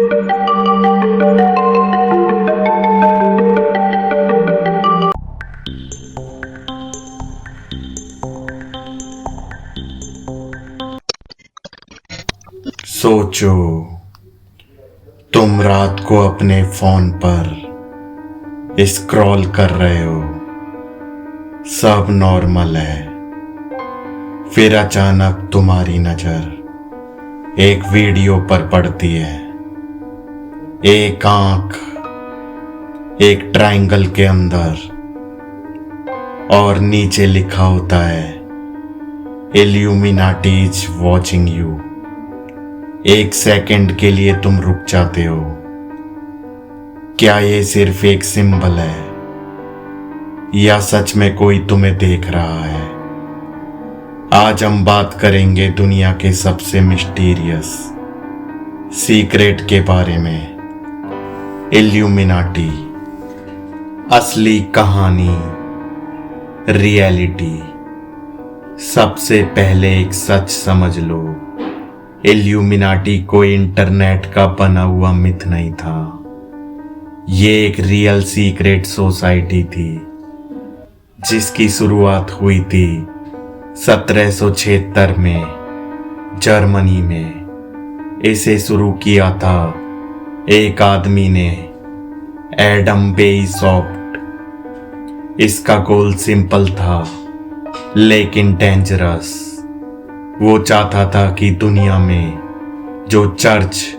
सोचो, तुम रात को अपने फोन पर स्क्रॉल कर रहे हो, सब नॉर्मल है। फिर अचानक तुम्हारी नजर एक वीडियो पर पड़ती है। एक आंख एक ट्रायंगल के अंदर और नीचे लिखा होता है इल्यूमिनाटी इज वॉचिंग यू। एक सेकंड के लिए तुम रुक जाते हो। क्या ये सिर्फ एक सिंबल है या सच में कोई तुम्हें देख रहा है? आज हम बात करेंगे दुनिया के सबसे मिस्टीरियस सीक्रेट के बारे में, इल्यूमिनाटी। असली कहानी, रियलिटी। सबसे पहले एक सच समझ लो, इल्यूमिनाटी कोई इंटरनेट का बना हुआ मिथ नहीं था। ये एक रियल सीक्रेट सोसाइटी थी जिसकी शुरुआत हुई थी 1776 में जर्मनी में। इसे शुरू किया था एक आदमी ने, एडम वेइसॉफ्ट। इसका गोल सिंपल था लेकिन डेंजरस। वो चाहता था कि दुनिया में जो चर्च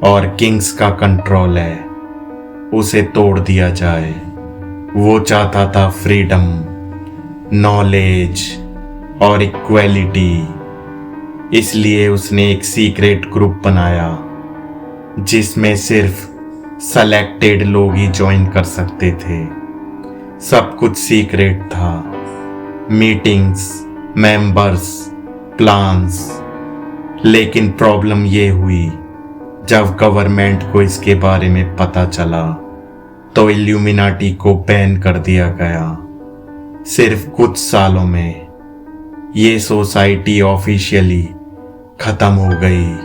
और किंग्स का कंट्रोल है उसे तोड़ दिया जाए। वो चाहता था फ्रीडम, नॉलेज और इक्वेलिटी। इसलिए उसने एक सीक्रेट ग्रुप बनाया जिसमें सिर्फ सेलेक्टेड लोग ही ज्वाइन कर सकते थे। सब कुछ सीक्रेट था, मीटिंग्स, मेंबर्स, प्लान्स। लेकिन प्रॉब्लम ये हुई जब गवर्नमेंट को इसके बारे में पता चला तो इल्यूमिनाटी को बैन कर दिया गया। सिर्फ कुछ सालों में ये सोसाइटी ऑफिशियली खत्म हो गई।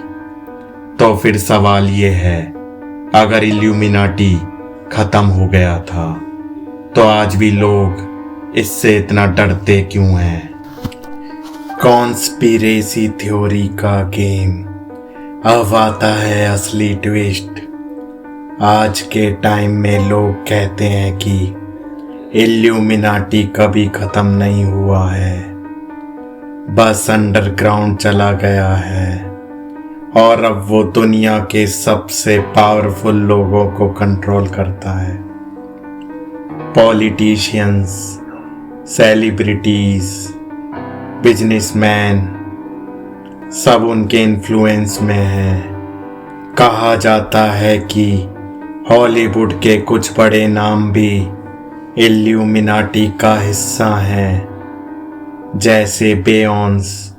तो फिर सवाल ये है, अगर इल्यूमिनाटी खत्म हो गया था तो आज भी लोग इससे इतना डरते क्यों हैं? कॉन्स्पिरेसी थ्योरी का गेम। अब आता है असली ट्विस्ट। आज के टाइम में लोग कहते हैं कि इल्यूमिनाटी कभी खत्म नहीं हुआ है, बस अंडरग्राउंड चला गया है और अब वो दुनिया के सबसे पावरफुल लोगों को कंट्रोल करता है। पॉलिटिशियंस, सेलिब्रिटीज, बिजनेसमैन, सब उनके इन्फ्लुएंस में है। कहा जाता है कि हॉलीवुड के कुछ बड़े नाम भी इल्यूमिनाटी का हिस्सा हैं, जैसे बेयोंस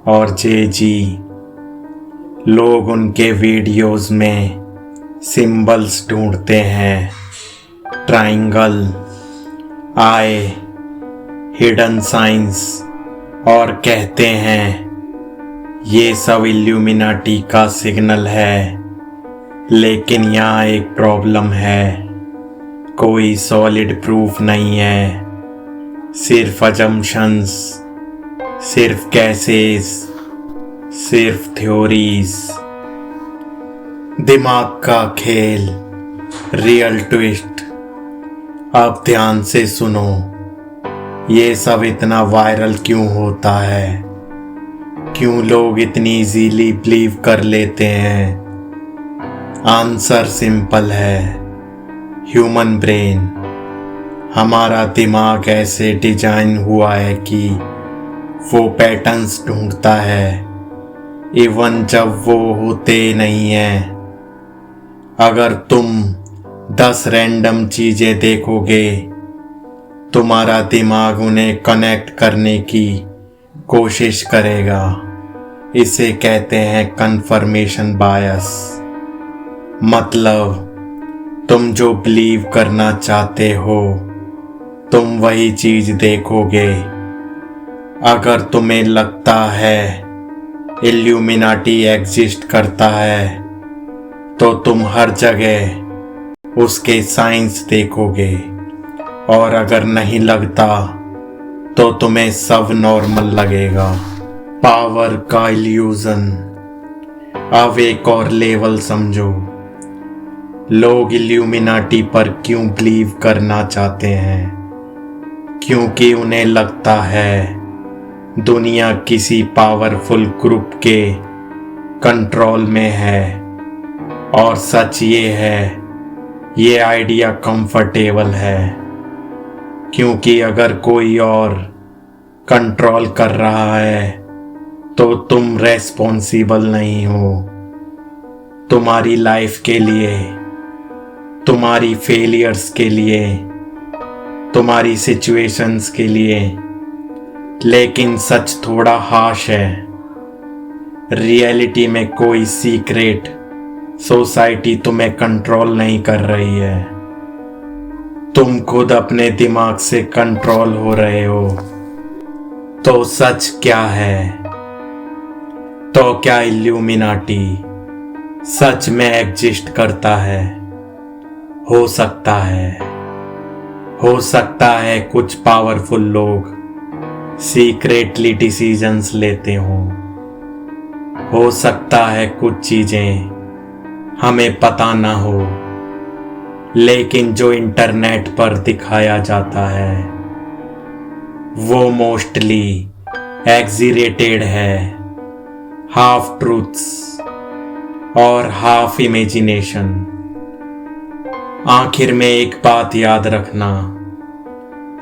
और जे-जी। लोग उनके वीडियोस में सिंबल्स ढूंढते हैं, ट्रायंगल, आई, हिडन साइंस, और कहते हैं ये सब इल्यूमिनाटी का सिग्नल है। लेकिन यहाँ एक प्रॉब्लम है, कोई सॉलिड प्रूफ नहीं है, सिर्फ अजम्पशंस, सिर्फ कैसेस, सिर्फ थ्योरीज। दिमाग का खेल, रियल ट्विस्ट। अब ध्यान से सुनो, ये सब इतना वायरल क्यों होता है? क्यों लोग इतनी इजीली बिलीव कर लेते हैं? आंसर सिंपल है, ह्यूमन ब्रेन। हमारा दिमाग ऐसे डिजाइन हुआ है कि वो पैटर्न्स ढूंढता है इवन जब वो होते नहीं हैं। अगर तुम 10 रैंडम चीजें देखोगे, तुम्हारा दिमाग उन्हें कनेक्ट करने की कोशिश करेगा। इसे कहते हैं कंफर्मेशन बायस। मतलब तुम जो बिलीव करना चाहते हो तुम वही चीज देखोगे। अगर तुम्हें लगता है इल्यूमिनाटी एग्जिस्ट करता है तो तुम हर जगह उसके साइंस देखोगे, और अगर नहीं लगता तो तुम्हें सब नॉर्मल लगेगा। पावर का इल्यूजन। अब एक और लेवल समझो। लोग इल्यूमिनाटी पर क्यों बिलीव करना चाहते हैं? क्योंकि उन्हें लगता है दुनिया किसी पावरफुल ग्रुप के कंट्रोल में है। और सच ये है, ये आइडिया कंफर्टेबल है, क्योंकि अगर कोई और कंट्रोल कर रहा है तो तुम रेस्पॉन्सिबल नहीं हो तुम्हारी लाइफ के लिए, तुम्हारी फेलियर्स के लिए, तुम्हारी सिचुएशंस के लिए। लेकिन सच थोड़ा हाश है। रियलिटी में कोई सीक्रेट सोसाइटी तुम्हें कंट्रोल नहीं कर रही है। तुम खुद अपने दिमाग से कंट्रोल हो रहे हो। तो सच क्या है? तो क्या इल्यूमिनाटी सच में एग्जिस्ट करता है? हो सकता है। हो सकता है कुछ पावरफुल लोग सीक्रेटली डिसीजंस लेते हों। हो सकता है कुछ चीजें हमें पता ना हो, लेकिन जो इंटरनेट पर दिखाया जाता है वो मोस्टली एग्जीरेटेड है, हाफ ट्रूथ्स और हाफ इमेजिनेशन। आखिर में एक बात याद रखना,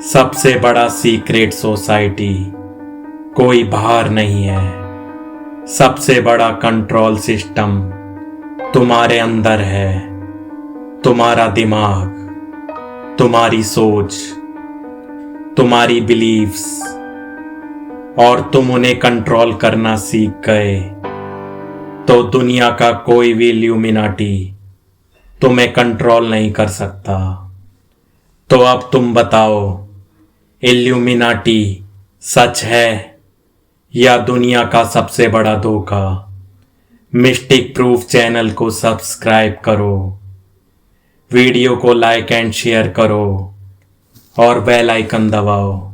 सबसे बड़ा सीक्रेट सोसाइटी कोई बाहर नहीं है। सबसे बड़ा कंट्रोल सिस्टम तुम्हारे अंदर है। तुम्हारा दिमाग, तुम्हारी सोच, तुम्हारी बिलीव्स। और तुम उन्हें कंट्रोल करना सीख गए तो दुनिया का कोई भी इल्यूमिनाटी तुम्हें कंट्रोल नहीं कर सकता। तो अब तुम बताओ, इल्यूमिनाटी सच है या दुनिया का सबसे बड़ा धोखा? मिस्टिक प्रूफ चैनल को सब्सक्राइब करो, वीडियो को लाइक एंड शेयर करो और बेल आइकन दबाओ।